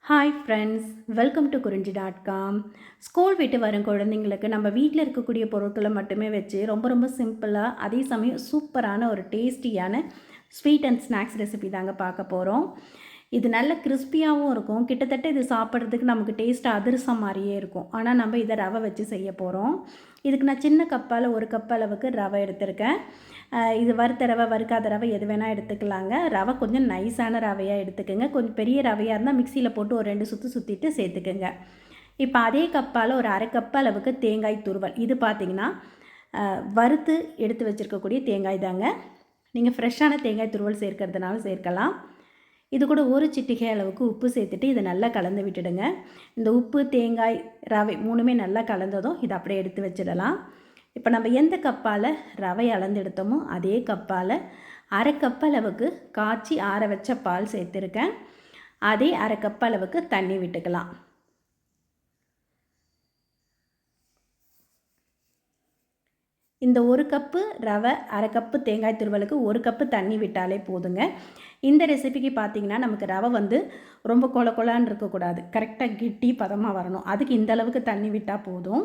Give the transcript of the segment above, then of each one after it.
Hi friends, welcome to குறிஞ்சி.com. School விட்டு வரும் குழந்தைங்களுக்கு நம்ம வீட்டில் இருக்கக்கூடிய பொருட்களை மட்டுமே வச்சு ரொம்ப சிம்பிளாக அதே சமயம் சூப்பரான ஒரு டேஸ்டியான ஸ்வீட் அண்ட் ஸ்நாக்ஸ் ரெசிபி தாங்க பார்க்க போகிறோம். இது நல்ல கிறிஸ்பியாகவும் இருக்கும். கிட்டத்தட்ட இது சாப்பிட்றதுக்கு நமக்கு டேஸ்ட் அதிரசம் மாதிரியே இருக்கும். ஆனால் நம்ம இதை ரவை வச்சு செய்ய போகிறோம். இதுக்கு நான் சின்ன கப்பால் 1 கப் அளவுக்கு ரவை எடுத்திருக்கேன். இது வறுத்த ரவை, வறுக்காத ரவை எது வேணால் எடுத்துக்கலாங்க. ரவை கொஞ்சம் நைஸான ரவையாக எடுத்துக்கோங்க. கொஞ்சம் பெரிய ரவையாக இருந்தால் மிக்சியில் போட்டு ஒரு 2 சுற்று சுற்றிட்டு சேர்த்துக்குங்க. இப்போ அதே கப்பால் ஒரு 1/2 கப் அளவுக்கு தேங்காய் துருவல். இது பார்த்திங்கன்னா வறுத்து எடுத்து வச்சுருக்கக்கூடிய தேங்காய் தாங்க. நீங்கள் ஃப்ரெஷ்ஷான தேங்காய் துருவல் சேர்க்கறதுனால சேர்க்கலாம். இது கூட ஒரு சிட்டிகை அளவுக்கு உப்பு சேர்த்துட்டு இதை நல்லா கலந்து விட்டுடுங்க. இந்த உப்பு, தேங்காய், ரவை 3மே நல்லா கலந்ததும் இதை அப்படியே எடுத்து வச்சிடலாம். இப்போ நம்ம எந்த கப்பால் ரவை அளந்து எடுத்தோமோ அதே கப்பால் 1/2 கப் அளவுக்கு காய்ச்சி ஆற வச்ச பால் சேர்த்துருக்கேன். அதே 1/2 கப் அளவுக்கு தண்ணி விட்டுக்கலாம். இந்த 1 கப்பு ரவை, 1/2 கப்பு தேங்காய் துருவலுக்கு 1 கப்பு தண்ணி விட்டாலே போதுங்க. இந்த ரெசிபிக்கு பார்த்திங்கன்னா நமக்கு ரவை ரொம்ப கொலான்னு இருக்கக்கூடாது. கரெக்டாக கெட்டி பதமாக வரணும். அதுக்கு இந்த அளவுக்கு தண்ணி விட்டால் போதும்.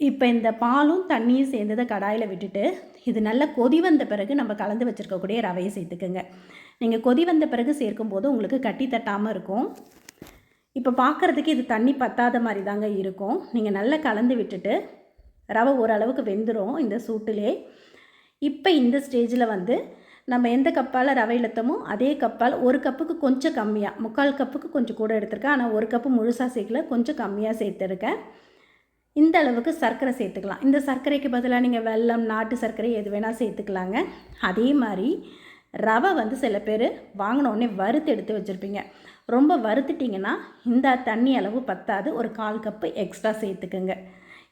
இப்போ இந்த பாலும் தண்ணியும் சேர்ந்ததை கடாயில் விட்டுட்டு இது நல்லா கொதி வந்த பிறகு நம்ம கலந்து வச்சுருக்கக்கூடிய ரவையை சேர்த்துக்குங்க. நீங்கள் கொதி வந்த பிறகு சேர்க்கும்போது உங்களுக்கு கட்டி தட்டாமல் இருக்கும். இப்போ பார்க்குறதுக்கு இது தண்ணி பத்தாத மாதிரி தாங்க இருக்கும். நீங்கள் நல்லா கலந்து விட்டுட்டு ரவை ஓரளவுக்கு வெந்துடும் இந்த சூட்டிலே. இப்போ இந்த ஸ்டேஜில் நம்ம எந்த கப்பால் ரவை இழுத்தமோ அதே கப்பால் 1 கப்புக்கு கொஞ்சம் கம்மியாக, 3/4 கப்புக்கு கொஞ்சம் கூட எடுத்துருக்கேன். ஆனால் 1 கப்பு முழுசாக சேர்க்கல, கொஞ்சம் கம்மியாக சேர்த்துருக்கேன். இந்த அளவுக்கு சர்க்கரை சேர்த்துக்கலாம். இந்த சர்க்கரைக்கு பதிலாக நீங்கள் வெல்லம், நாட்டு சர்க்கரை எது வேணால் சேர்த்துக்கலாங்க. அதே மாதிரி ரவை சில பேர் வாங்கினோடனே வறுத்து எடுத்து வச்சுருப்பீங்க. ரொம்ப வறுத்துட்டிங்கன்னா இந்த தண்ணி அளவு பத்தாது. ஒரு 1/4 கப்பு எக்ஸ்ட்ரா சேர்த்துக்குங்க.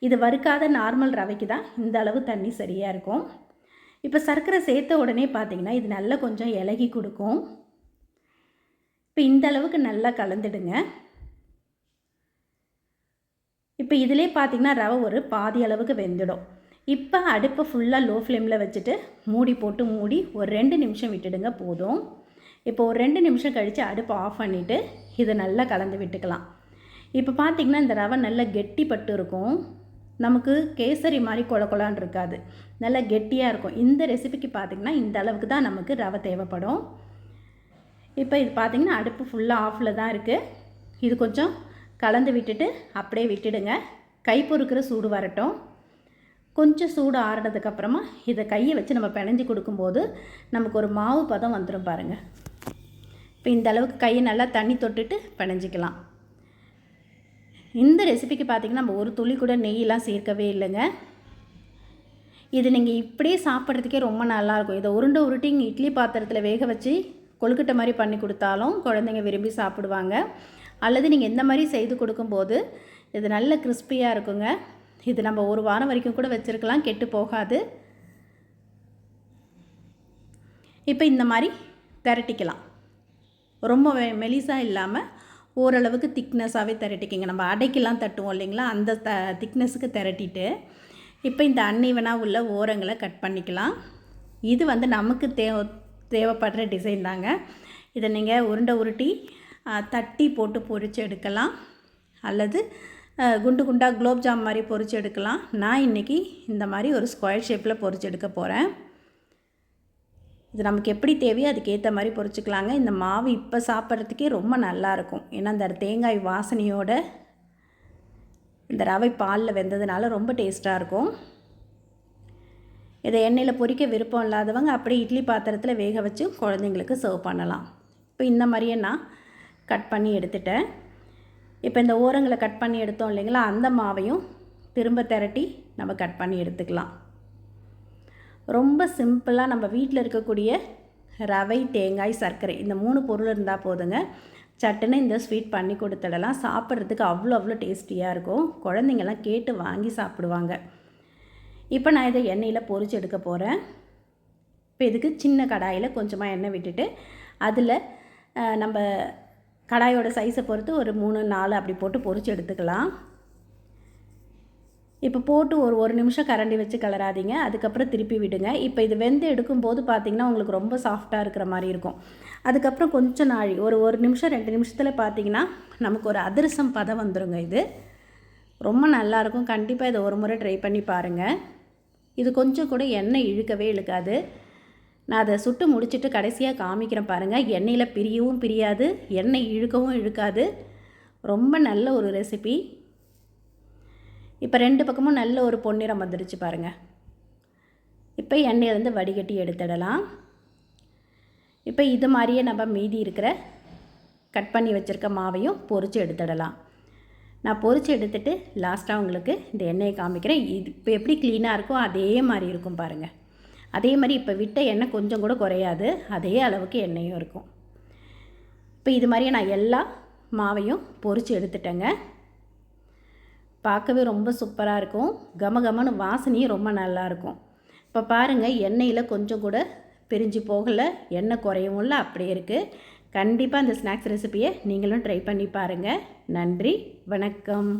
இது வறுக்காத நார்மல் ரவைக்கு தான் இந்த அளவு தண்ணி சரியாக இருக்கும். இப்போ சர்க்கரை சேர்த்த உடனே பார்த்திங்கன்னா இது நல்லா கொஞ்சம் இலகி கொடுக்கும். இப்போ இந்த அளவுக்கு நல்லா கலந்துடுங்க. இப்போ இதிலே பார்த்திங்கன்னா ரவை ஒரு பாதி அளவுக்கு வெந்துடும். இப்போ அடுப்பை ஃபுல்லாக லோ ஃப்ளேமில் வச்சுட்டு மூடி போட்டு மூடி ஒரு 2 நிமிஷம் விட்டுடுங்க போதும். இப்போ ஒரு 2 நிமிஷம் கழித்து அடுப்பை ஆஃப் பண்ணிவிட்டு இதை நல்லா கலந்து விட்டுக்கலாம். இப்போ பார்த்திங்கன்னா இந்த ரவை நல்லா கெட்டி பட்டு இருக்கும். நமக்கு கேசரி மாதிரி கொலான்னு இருக்காது, நல்லா கெட்டியாக இருக்கும். இந்த ரெசிபிக்கு பார்த்திங்கன்னா இந்த அளவுக்கு தான் நமக்கு ரவை தேவைப்படும். இப்போ இது பார்த்திங்கன்னா அடுப்பு ஃபுல்லாக ஆஃபில் தான் இருக்குது. இது கொஞ்சம் கலந்து விட்டுட்டு அப்படியே விட்டுடுங்க. கை பொறுக்கிற சூடு வரட்டும். கொஞ்சம் சூடு ஆறினதுக்கப்புறமா இதை கையை வச்சு நம்ம பிணைஞ்சி கொடுக்கும்போது நமக்கு ஒரு மாவு பதம் வந்துடும் பாருங்கள். இப்போ இந்த அளவுக்கு கையை நல்லா தண்ணி தொட்டுட்டு பிணைஞ்சிக்கலாம். இந்த ரெசிபிக்கு பார்த்திங்கன்னா நம்ம ஒரு துளி கூட நெய்யெலாம் சேர்க்கவே இல்லைங்க. இது நீங்கள் இப்படியே சாப்பிட்றதுக்கே ரொம்ப நல்லாயிருக்கும். இதை உருட்டி இட்லி பாத்திரத்தில் வேக வச்சு கொழுக்கட்டை மாதிரி பண்ணி கொடுத்தாலும் குழந்தைங்க விரும்பி சாப்பிடுவாங்க. அல்லது நீங்கள் இந்த மாதிரி செய்து கொடுக்கும்போது இது நல்ல கிறிஸ்பியாக இருக்குங்க. இது நம்ம 1 வாரம் வரைக்கும் கூட வச்சுருக்கலாம், கெட்டு போகாது. இப்போ இந்த மாதிரி திரட்டிக்கலாம். ரொம்ப மெலிசாக இல்லாமல் ஓரளவுக்கு திக்னஸாகவே திரட்டிக்கிங்க. நம்ம அடைக்கெல்லாம் தட்டுவோம் இல்லைங்களா, அந்த திக்னஸுக்கு திரட்டிட்டு இப்போ இந்த அன்ஈவனாக உள்ள ஓரங்களை கட் பண்ணிக்கலாம். இது நமக்கு தேவைப்படுற டிசைன் தாங்க. இதை நீங்கள் உருட்டி தட்டி போட்டு பொரித்து எடுக்கலாம். அல்லது குண்டு குண்டாக குலோப்ஜாம் மாதிரி பொரித்து எடுக்கலாம். நான் இன்றைக்கி இந்த மாதிரி ஒரு ஸ்கொயர் ஷேப்பில் பொரித்து எடுக்க போகிறேன். இது நமக்கு எப்படி தேவையோ அதுக்கேற்ற மாதிரி பொரிச்சிக்கலாங்க. இந்த மாவு இப்போ சாப்பிட்றதுக்கே ரொம்ப நல்லாயிருக்கும். ஏன்னா இந்த தேங்காய் வாசனையோட இந்த ரவை பாலில் வெந்ததுனால ரொம்ப டேஸ்ட்டாக இருக்கும். இதை எண்ணெயில் பொரிக்க விருப்பம் இல்லாதவங்க அப்படியே இட்லி பாத்திரத்தில் வேக வச்சு குழந்தைங்களுக்கு சர்வ் பண்ணலாம். இப்போ இந்த மாதிரியே நான் கட் பண்ணி எடுத்துட்டேன். இப்போ இந்த ஓரங்களை கட் பண்ணி எடுத்தோம் இல்லைங்களா, அந்த மாவையும் திரும்ப திரட்டி நம்ம கட் பண்ணி எடுத்துக்கலாம். ரொம்ப சிம்பிளாக நம்ம வீட்டில் இருக்கக்கூடிய ரவை, தேங்காய், சர்க்கரை இந்த 3 பொருள் இருந்தால் போதுங்க. சட்டுன்னு இந்த ஸ்வீட் பண்ணி கொடுத்துடலாம். சாப்பிட்றதுக்கு அவ்வளோ டேஸ்டியாக இருக்கும். குழந்தைங்கள்லாம் கேட்டு வாங்கி சாப்பிடுவாங்க. இப்போ நான் இதை எண்ணெயில் பொரிச்சு எடுக்க போகிறேன். இப்போ இதுக்கு சின்ன கடாயில் கொஞ்சமாக எண்ணெய் விட்டுட்டு அதில் நம்ம கடாயோட சைஸை பொறுத்து ஒரு 3-4 அப்படி போட்டு பொரிச்சு எடுத்துக்கலாம். இப்போ போட்டு ஒரு நிமிஷம் கரண்டி வச்சு கிளறாதீங்க. அதுக்கப்புறம் திருப்பி விடுங்க. இப்போ இது வெந்து எடுக்கும்போது பார்த்திங்கன்னா உங்களுக்கு ரொம்ப சாஃப்டாக இருக்கிற மாதிரி இருக்கும். அதுக்கப்புறம் கொஞ்சம் நாழி ஒரு நிமிஷம் 2 நிமிஷத்தில் பார்த்திங்கன்னா நமக்கு ஒரு அதிரசம் பதம் வந்துடுங்க. இது ரொம்ப நல்லாயிருக்கும். கண்டிப்பாக இதை ஒரு முறை ட்ரை பண்ணி பாருங்கள். இது கொஞ்சம் கூட எண்ணெய் இழுக்கவே இழுக்காது. நான் அதை சுட்டு முடிச்சுட்டு கடைசியாக காமிக்கிறேன் பாருங்கள். எண்ணெயில் பிரியவும் பிரியாது, எண்ணெய் இழுக்கவும் இழுக்காது. ரொம்ப நல்ல ஒரு ரெசிபி. இப்போ 2 பக்கமும் நல்ல ஒரு பொன்னிறம் வந்துடுச்சு பாருங்கள். இப்போ எண்ணெயிலேருந்து வடிகட்டி எடுத்துடலாம். இப்போ இது மாதிரியே நம்ம மீதி இருக்கிற கட் பண்ணி வச்சுருக்க மாவையும் பொரித்து எடுத்துடலாம். நான் பொரித்து எடுத்துகிட்டு லாஸ்ட்டாக உங்களுக்கு இந்த எண்ணெயை காமிக்கிறேன். இது இப்போ எப்படி க்ளீனாக இருக்கோ அதே மாதிரி இருக்கும் பாருங்கள். அதே மாதிரி இப்போ விட்ட எண்ணெய் கொஞ்சம் கூட குறையாது, அதே அளவுக்கு எண்ணெயும் இருக்கும். இப்போ இது மாதிரியே நான் எல்லா மாவையும் பொரித்து எடுத்துட்டேங்க. பார்க்கவே ரொம்ப சூப்பராக இருக்கும். கமகமன்னு வாசனையும் ரொம்ப நல்லாயிருக்கும். இப்போ பாருங்கள், எண்ணெயில் கொஞ்சம் கூட பிரிஞ்சு போகலை, எண்ணெய் குறையவும் இல்லை, அப்படியே இருக்குது. கண்டிப்பாக அந்த ஸ்நாக்ஸ் ரெசிபியை நீங்களும் ட்ரை பண்ணி பாருங்கள். நன்றி, வணக்கம்.